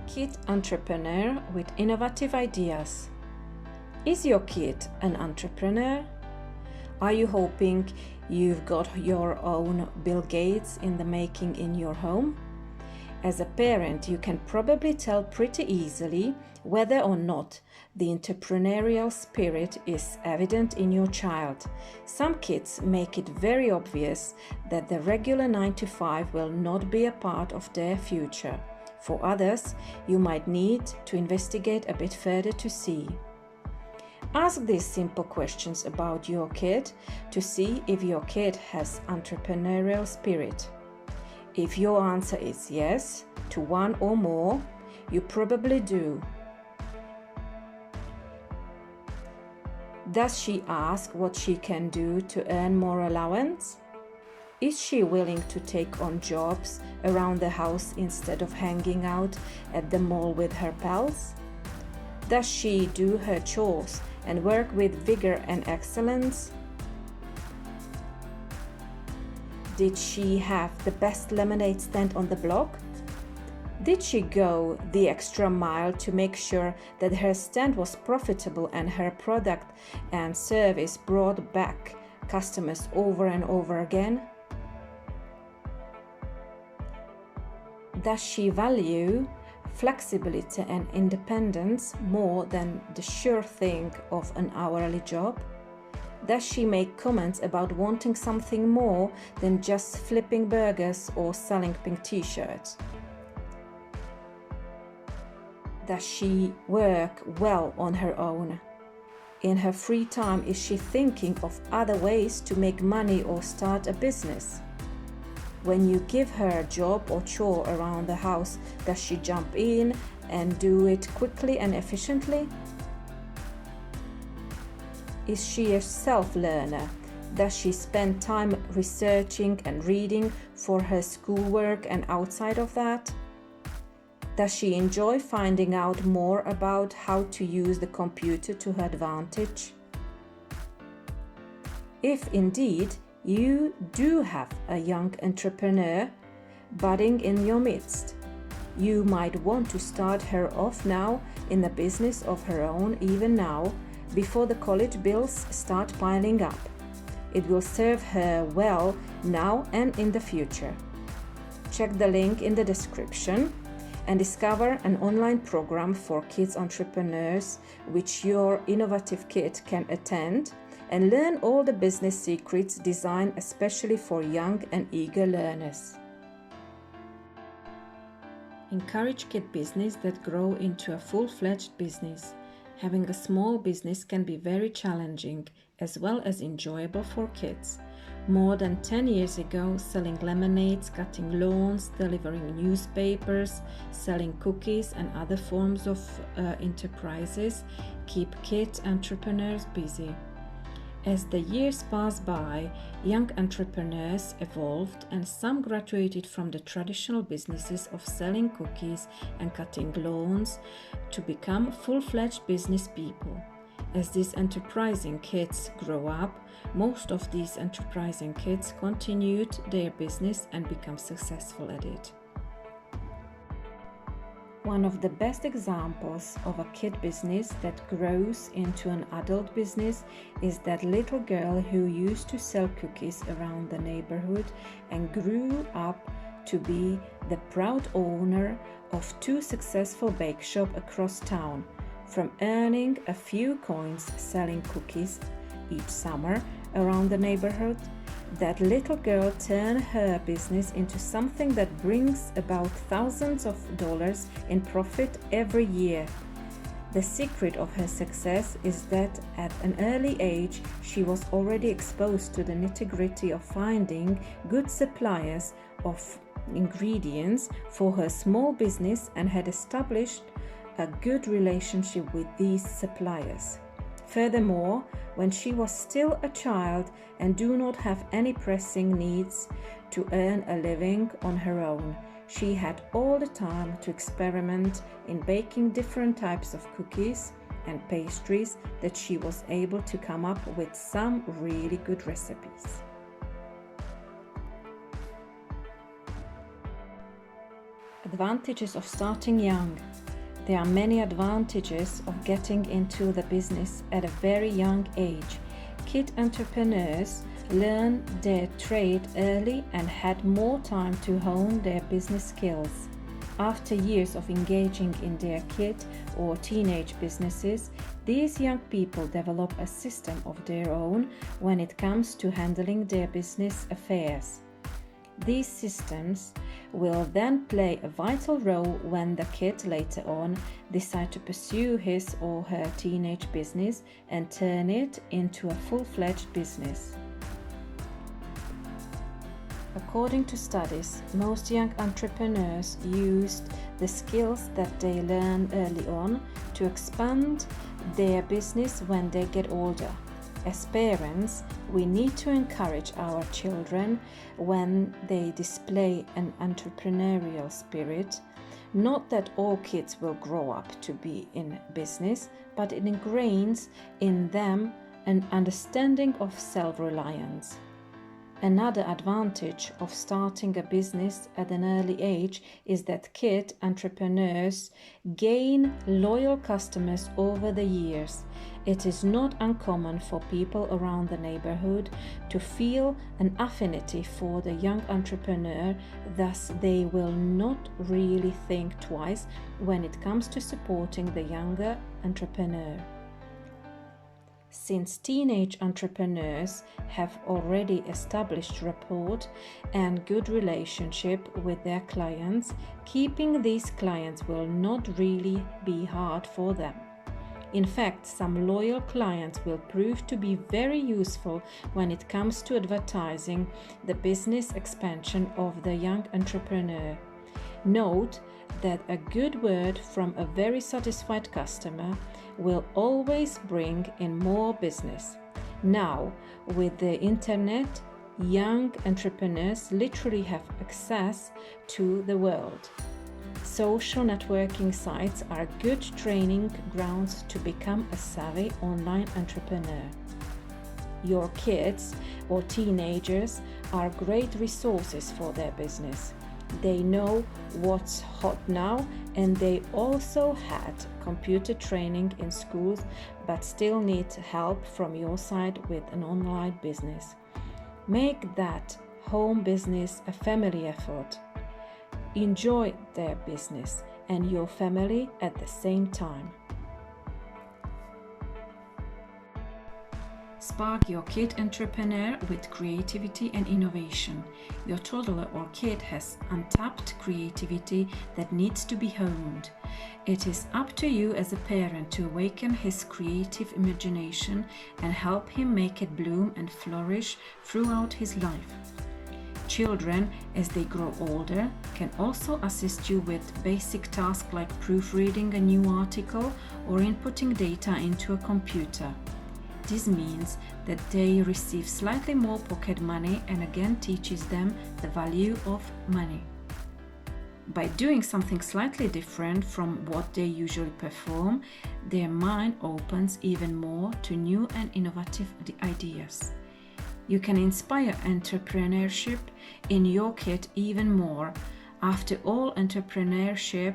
kid entrepreneur with innovative ideas. Is your kid an entrepreneur? Are you hoping you've got your own Bill Gates in the making in your home? As a parent, you can probably tell pretty easily whether or not the entrepreneurial spirit is evident in your child. Some kids make it very obvious that the regular 9 to 5 will not be a part of their future. For others, you might need to investigate a bit further to see. Ask these simple questions about your kid to see if your kid has entrepreneurial spirit. If your answer is yes to one or more, you probably do. Does she ask what she can do to earn more allowance? Is she willing to take on jobs around the house instead of hanging out at the mall with her pals? Does she do her chores and work with vigor and excellence? Did she have the best lemonade stand on the block? Did she go the extra mile to make sure that her stand was profitable and her product and service brought back customers over and over again? Does she value flexibility and independence more than the sure thing of an hourly job? Does she make comments about wanting something more than just flipping burgers or selling pink t-shirts? Does she work well on her own? In her free time, is she thinking of other ways to make money or start a business? When you give her a job or chore around the house, does she jump in and do it quickly and efficiently? Is she a self-learner? Does she spend time researching and reading for her schoolwork and outside of that? Does she enjoy finding out more about how to use the computer to her advantage? If indeed you do have a young entrepreneur budding in your midst, you might want to start her off now in the business of her own, even now, before the college bills start piling up. It will serve her well now and in the future. Check the link in the description and discover an online program for kids entrepreneurs which your innovative kid can attend and learn all the business secrets designed especially for young and eager learners. Encourage kid business that grow into a full-fledged business. Having a small business can be very challenging as well as enjoyable for kids. More than 10 years ago, selling lemonades, cutting lawns, delivering newspapers, selling cookies and other forms of enterprises keep kid entrepreneurs busy. As the years passed by, young entrepreneurs evolved and some graduated from the traditional businesses of selling cookies and cutting lawns to become full-fledged business people. As these enterprising kids grow up, most of these enterprising kids continued their business and become successful at it. One of the best examples of a kid business that grows into an adult business is that little girl who used to sell cookies around the neighborhood and grew up to be the proud owner of 2 successful bake shops across town. From earning a few coins selling cookies each summer around the neighborhood, that little girl turned her business into something that brings about thousands of dollars in profit every year. The secret of her success is that at an early age she was already exposed to the nitty-gritty of finding good suppliers of ingredients for her small business and had established a good relationship with these suppliers. Furthermore, when she was still a child and do not have any pressing needs to earn a living on her own, she had all the time to experiment in baking different types of cookies and pastries that she was able to come up with some really good recipes. Advantages of starting young. There are many advantages of getting into the business at a very young age. Kid entrepreneurs learn their trade early and had more time to hone their business skills. After years of engaging in their kid or teenage businesses, these young people develop a system of their own when it comes to handling their business affairs. These systems will then play a vital role when the kid later on decides to pursue his or her teenage business and turn it into a full-fledged business. According to studies, most young entrepreneurs used the skills that they learn early on to expand their business when they get older. As parents, we need to encourage our children when they display an entrepreneurial spirit. Not that all kids will grow up to be in business, but it ingrains in them an understanding of self-reliance. Another advantage of starting a business at an early age is that kid entrepreneurs gain loyal customers over the years. It is not uncommon for people around the neighborhood to feel an affinity for the young entrepreneur, thus they will not really think twice when it comes to supporting the younger entrepreneur. Since teenage entrepreneurs have already established rapport and good relationship with their clients, keeping these clients will not really be hard for them. In fact, some loyal clients will prove to be very useful when it comes to advertising the business expansion of the young entrepreneur. Note that a good word from a very satisfied customer will always bring in more business. Now, with the internet, young entrepreneurs literally have access to the world. Social networking sites are good training grounds to become a savvy online entrepreneur. Your kids or teenagers are great resources for their business. They know what's hot now, and they also had computer training in schools but still need help from your side with an online business. Make that home business a family effort. Enjoy their business and your family at the same time. Spark your kid entrepreneur with creativity and innovation. Your toddler or kid has untapped creativity that needs to be honed. It is up to you as a parent to awaken his creative imagination and help him make it bloom and flourish throughout his life. Children, as they grow older, can also assist you with basic tasks like proofreading a new article or inputting data into a computer. This means that they receive slightly more pocket money and again teaches them the value of money. By doing something slightly different from what they usually perform, their mind opens even more to new and innovative ideas. You can inspire entrepreneurship in your kid even more. After all, entrepreneurship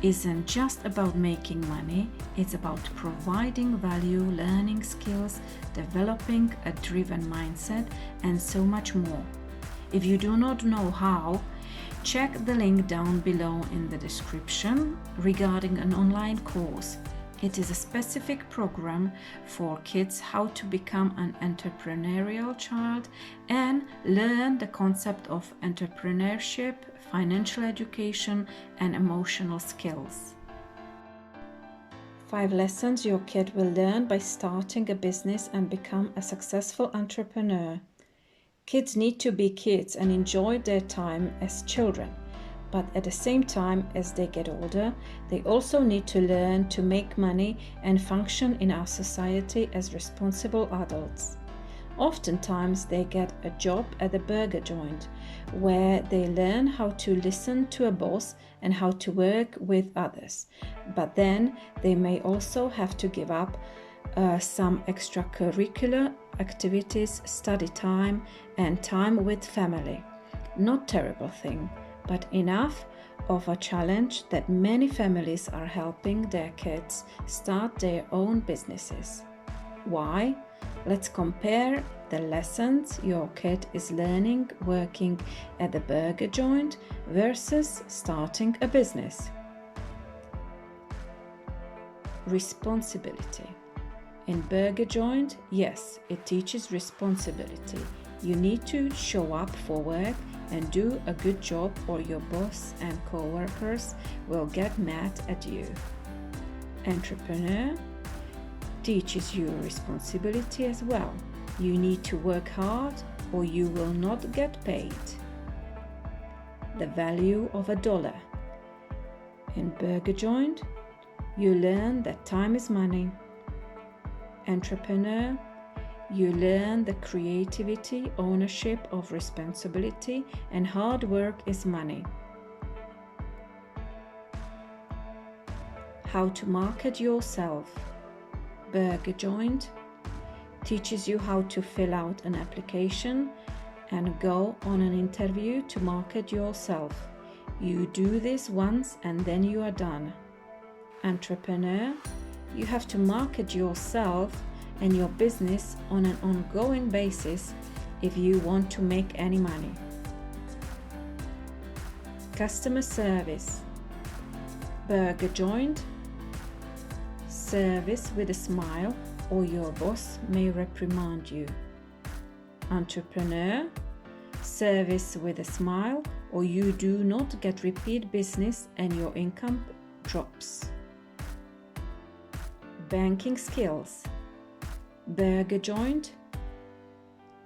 isn't just about making money, it's about providing value, learning skills, developing a driven mindset, and so much more. If you do not know how, check the link down below in the description regarding an online course. It is a specific program for kids how to become an entrepreneurial child and learn the concept of entrepreneurship, financial education, and emotional skills. 5 lessons your kid will learn by starting a business and become a successful entrepreneur. Kids need to be kids and enjoy their time as children. But at the same time, as they get older, they also need to learn to make money and function in our society as responsible adults. Oftentimes, they get a job at a burger joint, where they learn how to listen to a boss and how to work with others. But then, they may also have to give up some extracurricular activities, study time, and time with family. Not terrible thing, but enough of a challenge that many families are helping their kids start their own businesses. Why? Let's compare the lessons your kid is learning working at the burger joint versus starting a business. Responsibility. In burger joint, yes, it teaches responsibility. You need to show up for work and do a good job, or your boss and co-workers will get mad at you. Entrepreneur teaches you responsibility as well. You need to work hard or you will not get paid. The value of $1. In burger joint, you learn that time is money. Entrepreneur, you learn the creativity, ownership of responsibility, and hard work is money. How to market yourself. Burger joint teaches you how to fill out an application and go on an interview to market yourself. You do this once and then you are done. Entrepreneur, you have to market yourself and your business on an ongoing basis if you want to make any money. Customer service. Burger joint, service with a smile or your boss may reprimand you. Entrepreneur, service with a smile or you do not get repeat business and your income drops. Banking skills. Burger joint,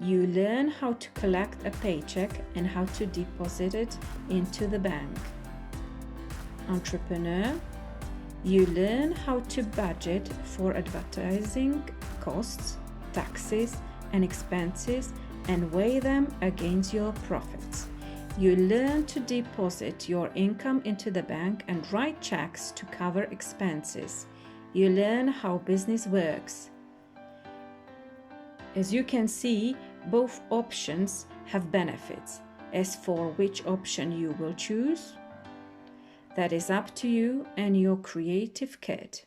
you learn how to collect a paycheck and how to deposit it into the bank. Entrepreneur, you learn how to budget for advertising costs, taxes, and expenses and weigh them against your profits. You learn to deposit your income into the bank and write checks to cover expenses. You learn how business works. As you can see, both options have benefits. As for which option you will choose, that is up to you and your creative kid.